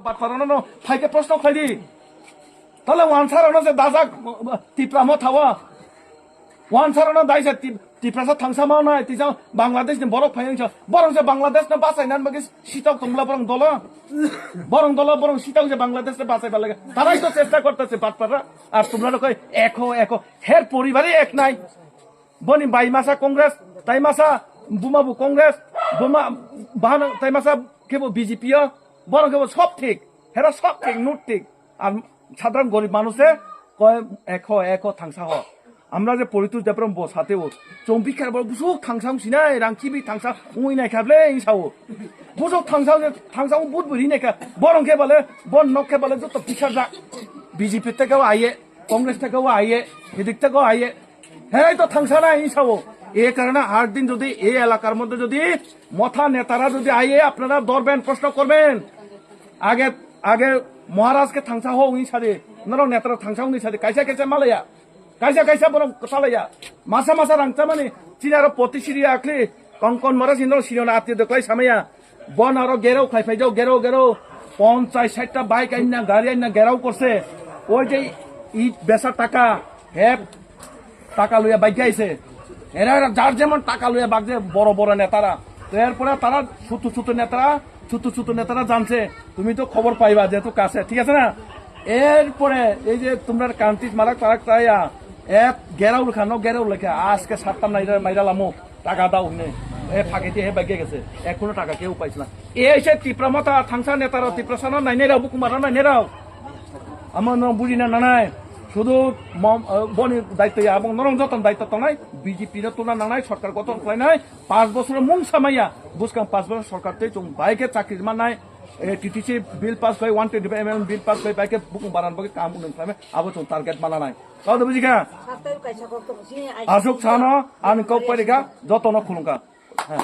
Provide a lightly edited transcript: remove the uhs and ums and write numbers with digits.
বাটপারানো ফাইকে প্রশ্ন খাইদি তাহলে ওয়ানসারানো যে দাজাক টিপ্রামো থাওয়া ওয়ানসারানো দাইছে টিপ্রাসা থাংসা মাवनाय तिजा বাংলাদেশनि বরক ফাইनছ বরং যে বাংলাদেশনে বাঁচাইনান বাকি সিটাও তোমলা বরং দল সিটাও যে বাংলাদেশে বাঁচাইবার লাগে তারাই তো চেষ্টা করতেছে বাটপারা আর তোমরা কই একো হের পরিবারে এক নাই বনি বাইমাসা কংগ্রেস তাইমাসা বুমাবু কংগ্রেস বুমা বাহান তাইমাসা কেবো বিজেপি বরং কেবো সব ঠিক হেরা সব ঠিক নোট ঠিক আর সাধারণ গরিব মানুষে কয় একো থাংসা হ আমরা যে পরিতু দেপ্রম বসাতেও চম্পিকার বড় বুসু থাংসাং সিনাই রাংকিবি থাংসা উই নাই খাবলে ইসাও বুসু থাংসাং বুট বুরি নাইকা বরং কে বলে বন নকে বলে যত পিছার যা বিজেপি থেকেও আইয়ে কংগ্রেস থেকেও আইয়ে এদিক থেকেও আইয়ে হ্যাঁ তো থাংসা না ইসাও এই কারণে 8 দিন যদি এই এলাকার মধ্যে যদি মথা নেতারা যদি আইয়ে আপনারা দরবেন প্রশ্ন করবেন আগে মহারাজকে থাংসা হোক ইসাদে নরং নেতারা থাংসা হোক ইসাদে কাইসা মালায়া কাইসা বরং কথালাইয়া মাসা রাংতা মানে চিনার পতি সিরিয়া আখলি কঙ্কন মরা চিনর সিরিয়না আত্মীয় দেখলাই সামাইয়া বন আরো গেরাও খাইফাই যাও গেরাও 50-60টা বাইক আইনা গাড়ি আইনা গেরাও করছে ওই যে ইট বেচার টাকা হেপ টাকা লইয়া বাইক আইছে এরা যার যেমন টাকা লইয়া বাগছে বড় নেতারা তো এরপরে তারা ছোট নেতারা জানছে তুমি তো খবর পাইবা যেহেতু কাছে ঠিক আছে না এরপরে এই যে তোমরা কান্তি মারাক তাইয়া এক গেরাউল খানো গেরাউল লেখা আজকে 7টা মাইরা লামো টাকা দাও নে এ ফাঁকে দিয়ে বাইকে গেছে এখনো টাকা কেউ পাইছে না এই সে টিপ্রামতা থাংসা নেতারা টিপ্রাসানো নাই নেরাও বুকুমারা নাই নেরাও আমার বুঝি না নাই শুধু বনি দায়িত্ব এবং নরম যতন দায়িত্ব তো নাই বিজেপির তোলা না নাই সরকার গত নাই 5 বছরের মুং সামাইয়া বুঝকাম 5 বছর সরকার তো বাইকে চাকরির মান নাই টিটিসি বিল পাস হয় 125 mm বিল পাস হয় বাইকে বুকুং বানান বাকি কাম উনफ्राय আবো তো টার্গেট মানা নাই কাউ বুঝি কা আসুক ছানো আন কও পরিকা যতন খুলুকা হ্যাঁ